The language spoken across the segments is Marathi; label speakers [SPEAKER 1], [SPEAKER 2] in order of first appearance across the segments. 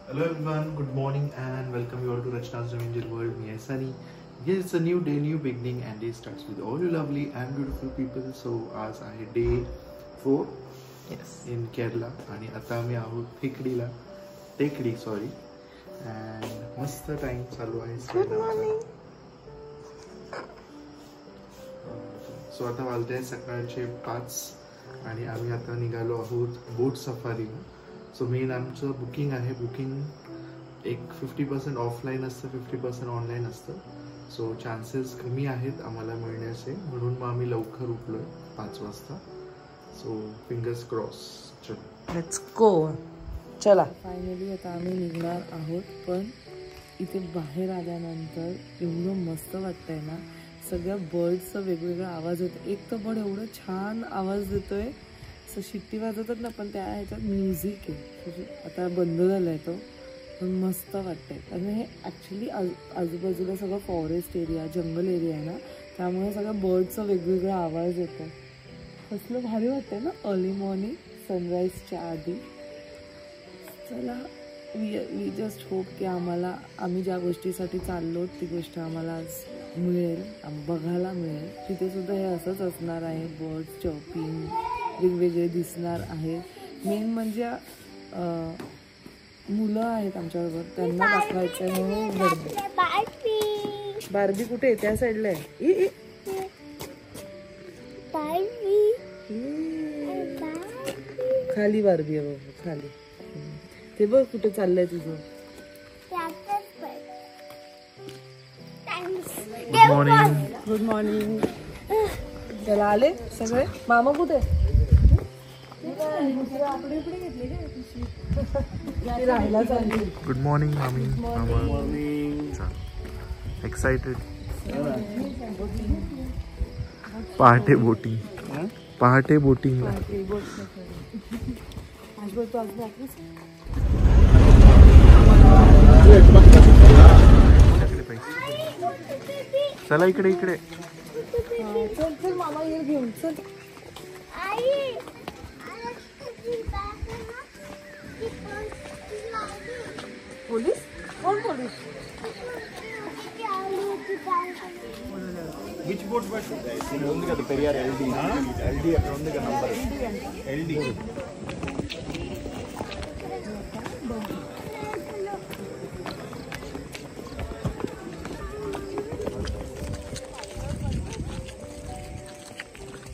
[SPEAKER 1] Hello everyone, good morning and welcome you all to Rachna's Angel World. Me is Sunny. Yes, it's a new day, new beginning, and day starts with all you lovely and beautiful people. So आज आहे day 4 in Kerala आणि आता आम्ही आहोत टेकडी सॉरी and मस्त टाइम चालू आहे. Good morning. सो आता वाजले आहे सकाळचे 5 आणि आम्ही आता निघालो आहोत बोट सफारीला. सो मेन आमचं बुकिंग आहे. बुकिंग एक 50% ऑफलाईन असतं, 50% ऑनलाईन असतं. सो चान्सेस कमी आहेत आम्हाला मिळण्याचे, म्हणून मग आम्ही लवकर उठलोय 5 वाजता. So fingers cross. चलो
[SPEAKER 2] लेट्स गो. चला फायनली आता आम्ही निघणार आहोत. पण इथे बाहेर आल्यानंतर एवढं मस्त वाटतंय ना. सगळ्या बर्ड्सचा वेगवेगळा आवाज येतो. एक तर बर्ड एवढं छान आवाज देतोय, असं शिट्टी वाजवतात ना, पण त्या ह्याच्यात म्युझिक आहे. आता बंद झाला आहे तो, पण मस्त वाटतंय. आणि हे ॲक्च्युली आजूबाजूला सगळं फॉरेस्ट एरिया, जंगल एरिया आहे ना, त्यामुळे सगळ्या बर्डचा वेगवेगळा आवाज येतो. कसलं भारी वाटतंय ना अर्ली मॉर्निंग सनराईजच्या आधी. चला वी जस्ट होप की आम्ही ज्या गोष्टीसाठी चाललो ती गोष्ट आम्हाला आज मिळेल, बघायला मिळेल. तिथे सुद्धा हे असंच असणार आहे. बर्ड्स चॉपिंग वेगवेगळे दिसणार आहे. मेन म्हणजे मुलं आहेत आमच्याबरोबर, त्यांना दाखवायचं आहे म्हणून. बार्बी कुठे आहे? त्या साईडला आहे. खाली बार्बी आहे बाबा, खाली. ते बघ कुठे चाललंय तुझं.
[SPEAKER 1] Good morning.
[SPEAKER 2] Good morning. त्याला आले सगळे. मामा कुठे?
[SPEAKER 1] गुड मॉर्निंग मामी. मामा एक्साइटेड. पहाटे बोटिंग. चला इकडे.
[SPEAKER 2] चल चल मामा ये घेऊन चल. पोलीस? कोण police?
[SPEAKER 3] Which boat was it? ఉంది కదా పెరియార్ LD అక్కడ ఉంది కదా నంబర్ LD.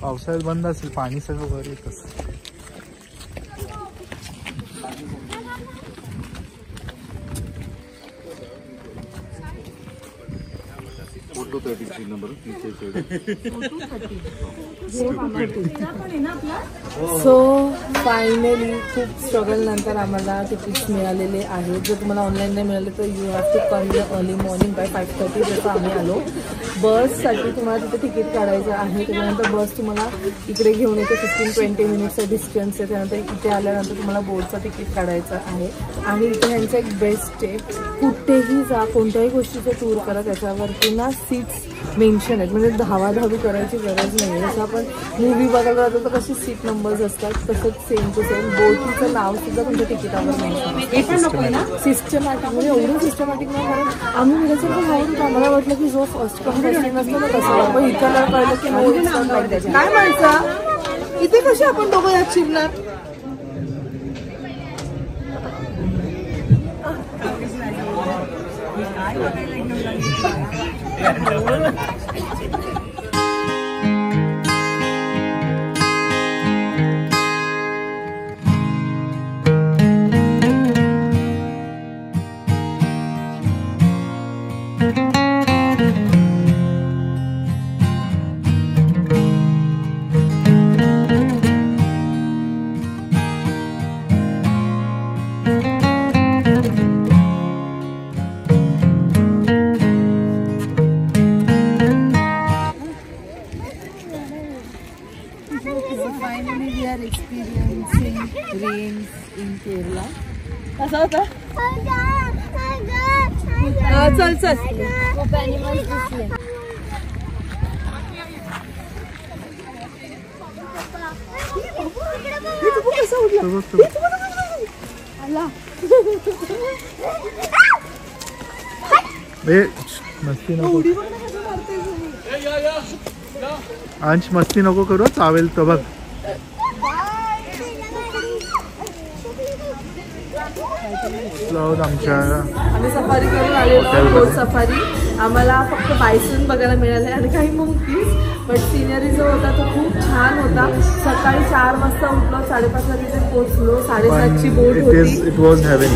[SPEAKER 1] पावसाळ्यात बंद असेल, पाणी सगळं वर येत असेल.
[SPEAKER 2] सो फायनली खूप स्ट्रगल नंतर आम्हाला तिकीट्स मिळालेले आहेत. जर तुम्हाला ऑनलाईन नाही मिळाले तर you have to come the early morning by 5:30 जसं आम्ही आलो. बससाठी तुम्हाला तिथे तिकीट काढायचं आहे. त्याच्यानंतर बस तुम्हाला इकडे घेऊन येते. 15-20 मिनिट्सचा डिस्टन्स आहे. त्यानंतर इथे आल्यानंतर तुम्हाला बोर्डचं तिकीट काढायचं आहे. आणि इथे ह्यांचं एक बेस्ट आहे, कुठेही जा, कोणत्याही गोष्टीचं टूर करा, त्याच्यावरती ना सीट्स मेन्शन आहेत. म्हणजे धावाधावी करायची गरज नाही. जसं आपण मूवी बघायला जातो तर कशी सीट नंबर्स असतात, तसंच सेम टू सेम बोटीचं नाव सुद्धा तुमच्या तिकिटावर मेन्शन. सिस्टमॅटिक म्हणजे एवढं सिस्टमॅटिक नाही. कारण आम्ही निघायचं पण आवडत, आम्हाला वाटलं की जो फर्स्ट कम फर्स्ट नसतं ना कसं, पण इथं कळलं की काय म्हणायचं इथे कशी आपण दोघं यात शिरणार. Finally we are experiencing rains in Kerala. कसा होता? चल चल. खूप ॲनिमल्स दिसले.
[SPEAKER 1] मस्ती नको अंश, मस्ती नको करू, चावेल तर बघ.
[SPEAKER 2] आम्ही सफारी करून आलेलो, बोट सफारी. आम्हाला फक्त बायसून बघायला मिळाले आणि काही मंकीज, बट सिनरी जो होता तो खूप छान होता. सकाळी 4 वाजता उठलो, 5:30 ला तिथे पोहोचलो. 7:30ची बोट होती.
[SPEAKER 1] इट वॉज हेवन,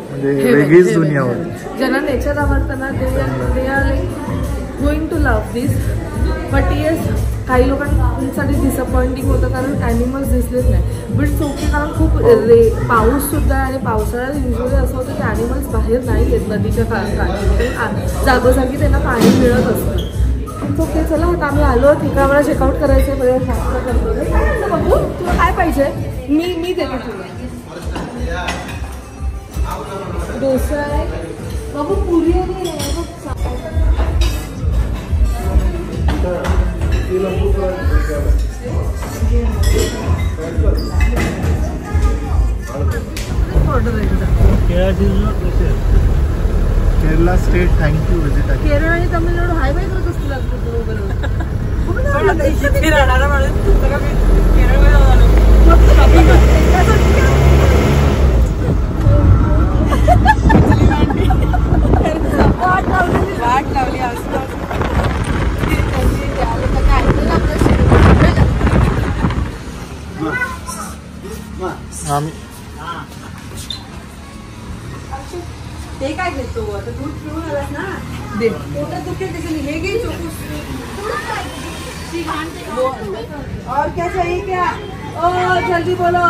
[SPEAKER 1] म्हणजे वेगळीच दुनिया होती.
[SPEAKER 2] ज्यांना नेचर आवडतं ना, they are like going to love this. But yes, काही लोकांसाठी डिसअपॉइंटिंग होतं कारण ॲनिमल्स दिसलेच नाही. बट सोपी, कारण खूप पाऊस सुद्धा आहे आणि पावसाळ्यात युजली असं होतं की ॲनिमल्स बाहेर नाही येत नदीच्या काठी, जागोजागी त्यांना पाणी मिळत असतं. ओके, चला आता आम्ही आलो. ठीक आहे, आम्हाला चेकआउट करायचं आहे. बघू तुला काय पाहिजे, मी देते तुला. डोसा आहे बघू, पुरी आहे.
[SPEAKER 1] केरला स्टेट थँक्यू विजिट आहे.
[SPEAKER 2] केरळ आणि तमिळनाडू हाय बाय करत असतील वाट लावली
[SPEAKER 1] आम्ही.
[SPEAKER 2] ते काय घेतो आता, दूध पिऊन आलास ना, दे पोटात दुखेल त्याच्याने. हे घे चोकूस. और क्या चाहिए क्या? ओ जल्दी बोलो.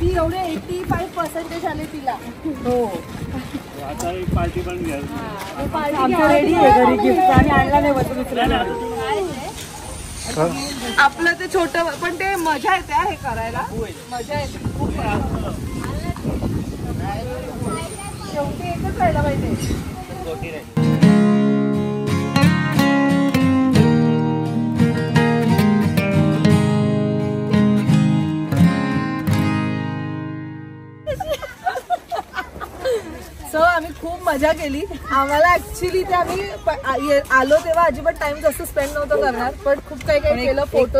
[SPEAKER 2] ती एवढे 85% आले तिला. हो,
[SPEAKER 3] आता एक पार्टी पण घ्या.
[SPEAKER 2] आमचं रेडी आहे घरी गिफ्ट आणि आणला नाही वस्तू दुसऱ्याला. आपलं ते छोटं, पण ते मजा येते हे करायला, मजा येते खूप. शेवटी एकच राहायला पाहिजे. आम्ही खूप मजा केली. आम्हाला ऍक्च्युली ते आम्ही आलो तेव्हा अजिबात टाइम जास्त स्पेंड नव्हतं करणार, पण खूप काही काही केलं. फोटो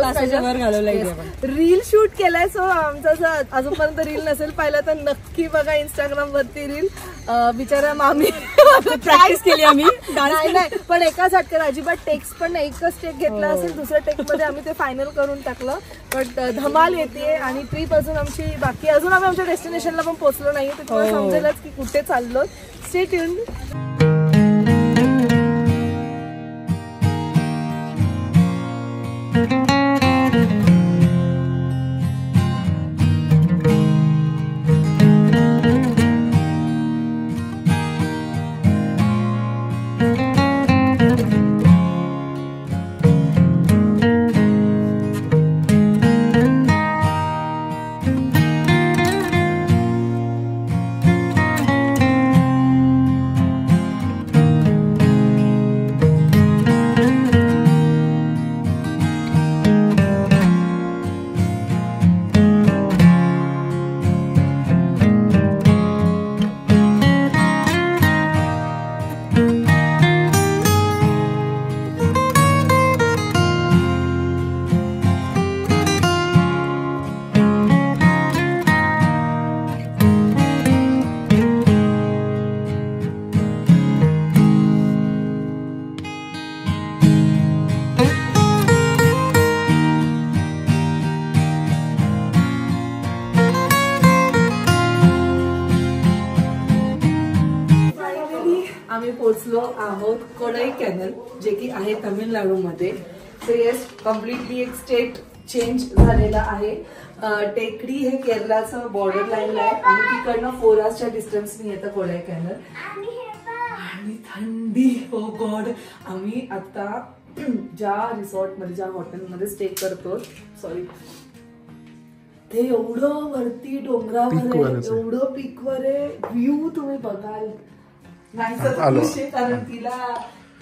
[SPEAKER 2] रील शूट केलाय. सो आमचं अजूनपर्यंत रील नसेल पाहिलं तर नक्की बघा इंस्टाग्राम वरती रील. बिचारा मामी प्रॅक्टिस केली आम्ही. नाही, पण एकाच झटक्यात, अजिबात टेक्स पण नाही. एकच टेक घेतला असेल, दुसऱ्या टेक मध्ये आम्ही ते फायनल करून टाकलं. बट धमाल येते आणि ट्रिप अजून आमची बाकी. अजून आम्ही आमच्या डेस्टिनेशनला पण पोहोचलो नाहीये, ते तुम्हाला समजेलच की कुठे चाललो. Stay tuned. आम्ही पोहोचलो आहोत कोडाईकॅनल, जे की आहे तमिळनाडूमध्ये. सो येस, कम्प्लिटली एक स्टेट चेंज झालेला आहे. टेकडी हे केरळाचं बॉर्डर लाईनला आहे आणि तिकडनं 4 hours डिस्टन्सनी येतं कोडाईकॅनल. आणि थंडी, ओ गॉड. आम्ही आता ज्या रिसॉर्टमध्ये ज्या हॉटेलमध्ये स्टे करतो, सॉरी, ते एवढं वरती डोंगरावर आहे, एवढं पीकवर आहे, व्ह्यू तुम्ही बघाल नाही तर खुश आहे, कारण तिला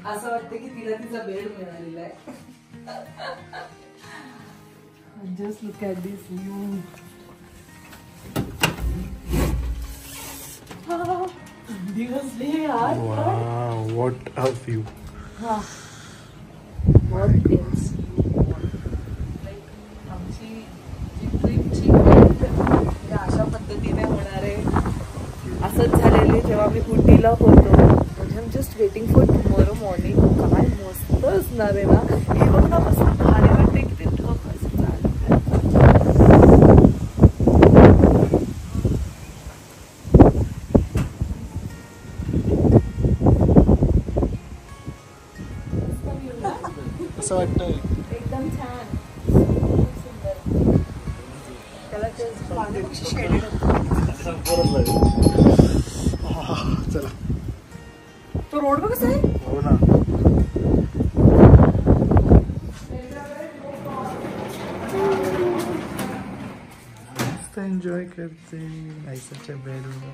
[SPEAKER 2] असं वाटतं की तिला तिचा बेड मिळालेला आहे. Just look at this view. दिवस लय यार.
[SPEAKER 1] Wow, what a view.
[SPEAKER 2] हा, व्हॉट इज आमची जी ट्रिपची अशा पद्धतीने होणार आहे. असंच झालेले जेव्हा मी उटीला होतो. I am just waiting for tomorrow morning. काय मस्त असणार आहे ना. हे बघ ना, मस्त भारी वाटते की ते ढग असं चालू.
[SPEAKER 1] असं वाटतंय
[SPEAKER 2] एकदम छान, सुंदर. त्याला पाण्यापेक्षा शेडेड
[SPEAKER 1] चला.
[SPEAKER 2] तो रोड बघ कसा आहे.
[SPEAKER 1] हो ना. मस्त एन्जॉय करते आईसाच्या बेडवर.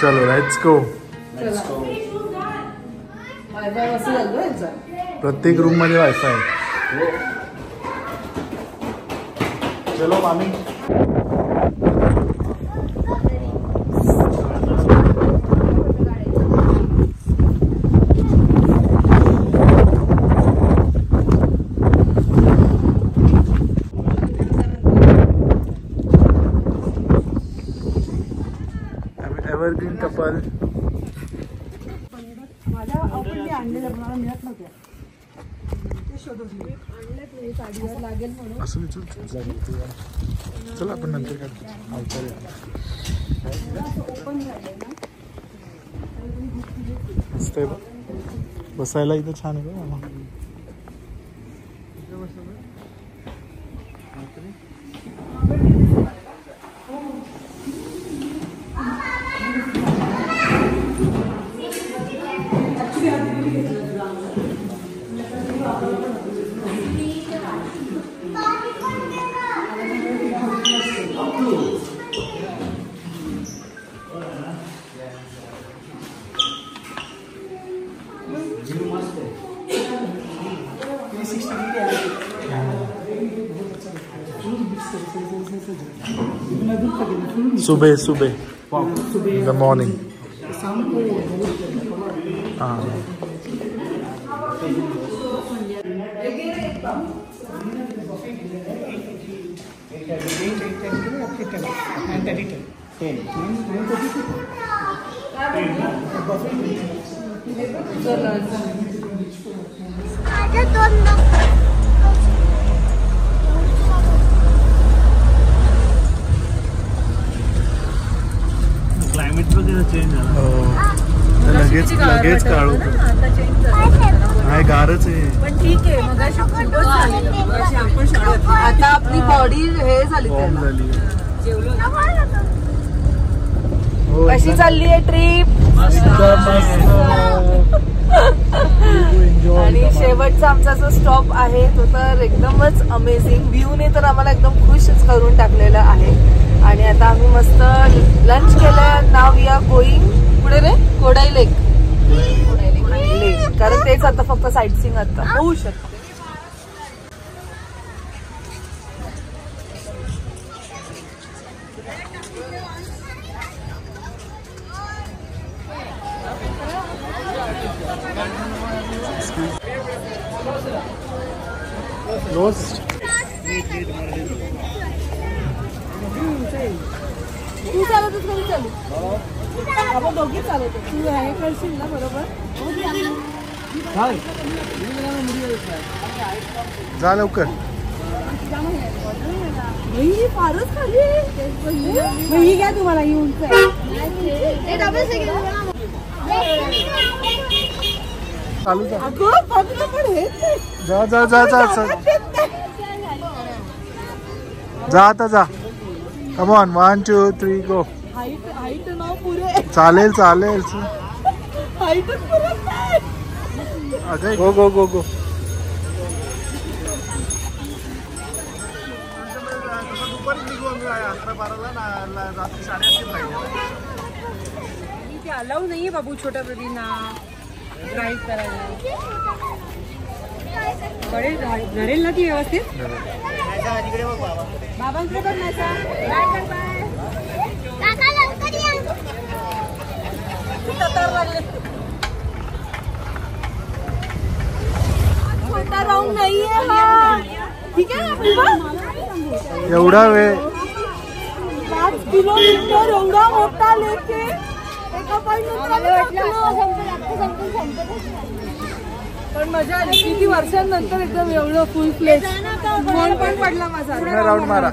[SPEAKER 1] चलो लेट्स गो.
[SPEAKER 2] वायफाय असं झालं याचा.
[SPEAKER 1] प्रत्येक रूम मध्ये वायफाय. चलो मामी. Evergreen couple.
[SPEAKER 2] माझ्या आपण मी आणलेलं मला मिळत नव्हत्या. ते शोधून आणलेत नाही, साडीवर लागेल म्हणून.
[SPEAKER 1] असं चला आपण नंतर काय
[SPEAKER 2] ओपन झाले ना.
[SPEAKER 1] मस्त आहे. बसायला इथं छान आहे बघ. सुबह सुबह इन द मॉर्निंग.
[SPEAKER 3] क्लायमेट वगैरे चेंज झाला.
[SPEAKER 1] लगेच लगेच काळू नाही, गारच आहे.
[SPEAKER 2] पण ठीक आहे. मग आता आपली बॉडी हे झाली. कशी चालली आहे ट्रिप. आणि शेवटचा आमचा जो स्टॉप आहे तो तर एकदमच अमेझिंग. व्ह्यूने तर आम्हाला एकदम खुशच करून टाकलेलं आहे. आणि आता आम्ही मस्त लंच केलं. नाव वी आर गोईंग पुढे रे कोडाई लेक. कारण तेच आता फक्त साईट सीइंग आता होऊ शकते.
[SPEAKER 1] रोस्ट
[SPEAKER 2] तू चालवतोस कधी चालू. आपण दोघी चालवतो. तू हे करशील ना बरोबर.
[SPEAKER 1] जा लवकर.
[SPEAKER 2] फारच खाली ही घ्या तुम्हाला ही उंच आहे.
[SPEAKER 1] चालू जा.
[SPEAKER 2] अगं बघ ना पण हे
[SPEAKER 1] जा जा जा जा जा आता जा. Come on 1 2 3 go.
[SPEAKER 2] हाईट नाव पुरे
[SPEAKER 1] चालेल चालेल.
[SPEAKER 2] हाईटच पुरत नाही.
[SPEAKER 1] अजय गो गो गो गो.
[SPEAKER 2] इथे अलाऊ नाहीये बाबू छोट्या मुलींना ड्राईव्ह करायला. धरेल ना ती व्यवस्थित. बाबांकडे पण नाही छोटा राऊंड नाहीये हा. ठीक आहे
[SPEAKER 1] एवढा वेळ
[SPEAKER 2] 5 किलोमीटर एवढा मोठा लेके एका पण मजा आली. किती वर्षांनंतर एकदम एवढं फुल प्लेस. फोन पण पडला माझा.
[SPEAKER 1] राऊंड मारा.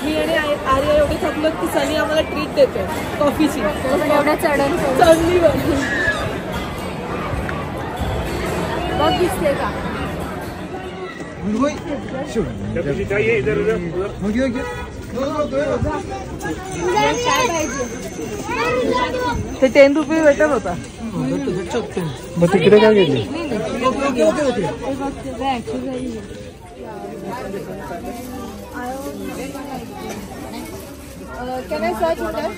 [SPEAKER 2] मी आणि आर्या एवढे थकलो की सनी आम्हाला ट्रीट देते कॉफीची.
[SPEAKER 4] एवढ्या
[SPEAKER 2] चढणीवर बघ दिसते का. ते 10 रुपये वेटर होता.
[SPEAKER 1] मग तिकडे काय गेली.
[SPEAKER 2] Can I search for that?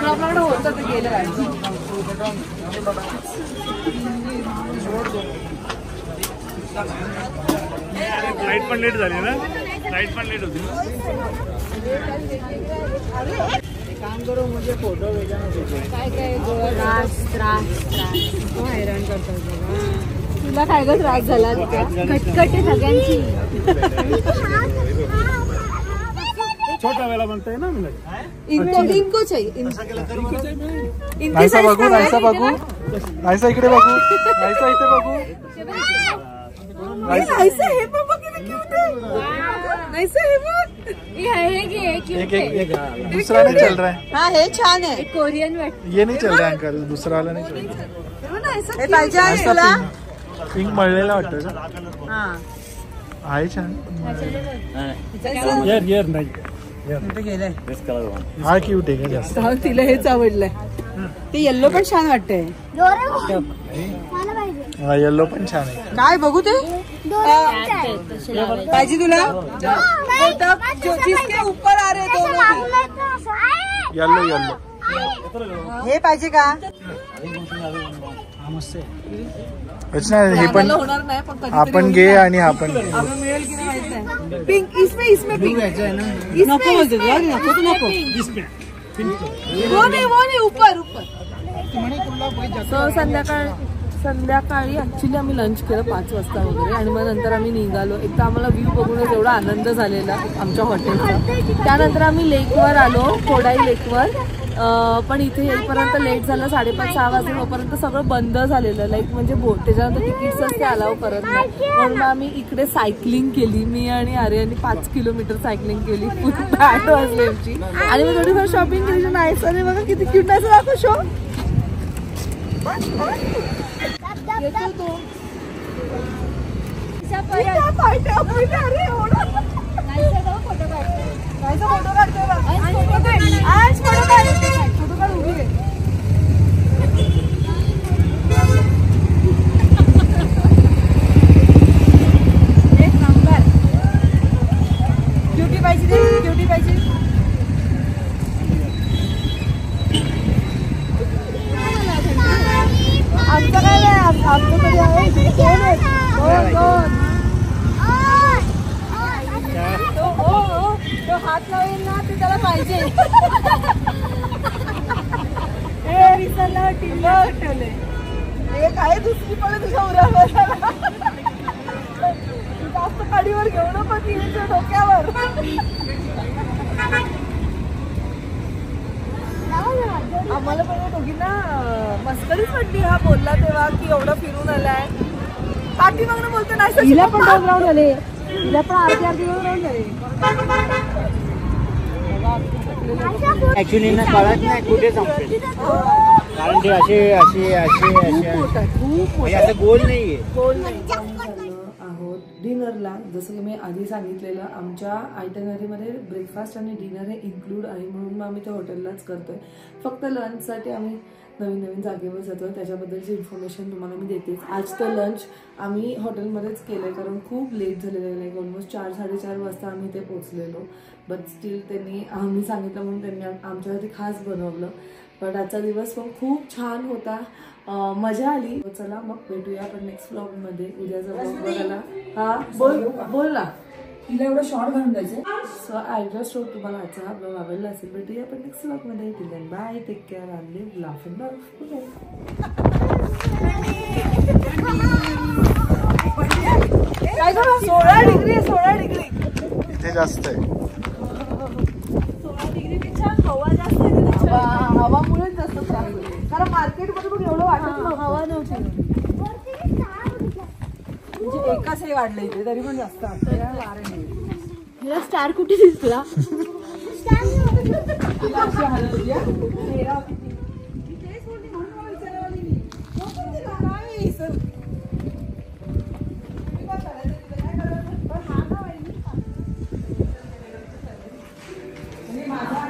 [SPEAKER 2] आपल्याकडे होतं ते गेलं.
[SPEAKER 3] लाईट पण लेट झाली ना. लाईट पण लेट होती.
[SPEAKER 2] काम करो मुझे फोटो काय काय त्रास हैराण करतात. तुला काय ग त्रास झाला.
[SPEAKER 4] कटकट आहे सगळ्यांची.
[SPEAKER 3] छोटा वेळा बनताय ना.
[SPEAKER 2] इनको चाहिए.
[SPEAKER 1] नाहीसा बघू नाहीसा बघू नाहीसा इकडे बघू नाहीसा इथे बघू.
[SPEAKER 2] नाहीसा हे पण बघ किती क्यूट आहे. नाहीसा हे बघ.
[SPEAKER 1] दूसरा नहीं चल रहा है.
[SPEAKER 2] हाँ हे छान आहे.
[SPEAKER 4] कोरियन
[SPEAKER 1] ये नहीं चल रहा है अंकल. दूसरा वाला नहीं चल
[SPEAKER 2] रहा.
[SPEAKER 1] पिंक मळलेला वाटतं का. आहे छान.
[SPEAKER 3] येर नाही.
[SPEAKER 1] हा क्यूट आहे का जास्त.
[SPEAKER 2] तिला हेच आवडलंय. ते येल्लो पण छान वाटतंय.
[SPEAKER 1] हा येल्लो पण छान आहे.
[SPEAKER 2] काय बघू ते पाहिजे तुला. जिसके ऊपर आ रहे दोनों.
[SPEAKER 1] येल्लो येल्लो
[SPEAKER 2] हे पाहिजे का.
[SPEAKER 1] अच्छा हे पण
[SPEAKER 2] होणार नाही पण
[SPEAKER 1] आपण घे आणि आपण
[SPEAKER 2] मिळेल की नाही माहित नाही. पिंक इसमें पिंक नको बोलते. नको नको वो नाही ऊपर ऊपर. संध्याकाळी ऍक्च्युली आम्ही लंच केलं 5 वाजता वगैरे आणि मग नंतर आम्ही निघालो. एक तर आम्हाला व्ह्यू बघूनच एवढा आनंद झालेला आमच्या हॉटेलचा. त्यानंतर आम्ही लेकवर आलो कोडाई लेकवर. पण इथे येईपर्यंत लेट झालं. 5:30-6 वाजले. तोपर्यंत सगळं बंद झालेलं. लाईक म्हणजे त्याच्यानंतर तिकीट्सच ते अलाव करत नाही. म्हणून आम्ही इकडे सायकलिंग केली. मी आणि आर्यानी 5 किलोमीटर सायकलिंग केली. पूर्ण 8 वाजले आमची. आणि मग थोडीफार शॉपिंग केली. नाही सर बघा किती क्यूट आहे. दाखव शो. येतो तो ब्युटी पाहिजे. ब्युटी पाहिजे. आमचं काय नाही. आमचं तरी आहे. दोन तो हात लावेल ना ते त्याला पाहिजे. विसरला ठेवले एक आहे दुसरी पण तुझ्या उरावर जास्त काडीवर घेऊ नको तिच्या डोक्यावर. आम्हाला पण दोघींना मस्करीच वाटली हा बोलला तेव्हा की एवढं फिरून आलाय. पाठी मागणं बोलते नाही हिला पण डोक राहून आले हिला पण अर्धी राहून झाले.
[SPEAKER 3] ऍक्च्युली ना कळत नाही कुठे संपते कारण ते असे असे असे असे असं गोल नाहीये.
[SPEAKER 2] गोल नाही आहोत डिनरला. जसं की मी आधी सांगितलेलं आमच्या आयटनरीमध्ये ब्रेकफास्ट आणि डिनर हे इन्क्लूड आहे म्हणून मग आम्ही ते हॉटेललाच करतोय. फक्त लंचसाठी आम्ही नवीन नवीन जागेवर जातोय त्याच्याबद्दलची इन्फॉर्मेशन तुम्हाला मी देतेच. आज तर लंच आम्ही हॉटेलमध्येच केलं आहे कारण खूप लेट झालेलं आहे. लाईक ऑलमोस्ट 4-4:30 वाजता आम्ही ते पोचलेलो. बट स्टील त्यांनी आम्ही सांगितलं म्हणून त्यांनी आमच्यासाठी खास बनवलं. बट आजचा दिवस पण खूप छान होता. मजा आली. चला मग भेटूया आपण नेक्स्ट व्लॉगमध्ये. उद्याचा व्लॉग बघायला हा बोल ना तिला एवढं शॉर्ट घालून द्यायचं. सो आय जस्ट होप तुम्हाला आजचा हा ब्लॉग आवडला असेल. भेटूया आपण नेक्स्ट व्लॉगमध्ये. Till then bye take care and live laugh and love. 16 degree
[SPEAKER 1] इथे जास्त आहे.
[SPEAKER 2] 16 डिग्रीपेक्षा हवा जास्त आहे. हवामुळेच जास्त त्रास होतो कारण मार्केटमध्ये पण एवढं वाटत हवा नव्हती. म्हणजे एकाच हे वाढलं इथे तरी पण जास्त
[SPEAKER 4] मला स्टार कुठे दिसला.
[SPEAKER 2] माझा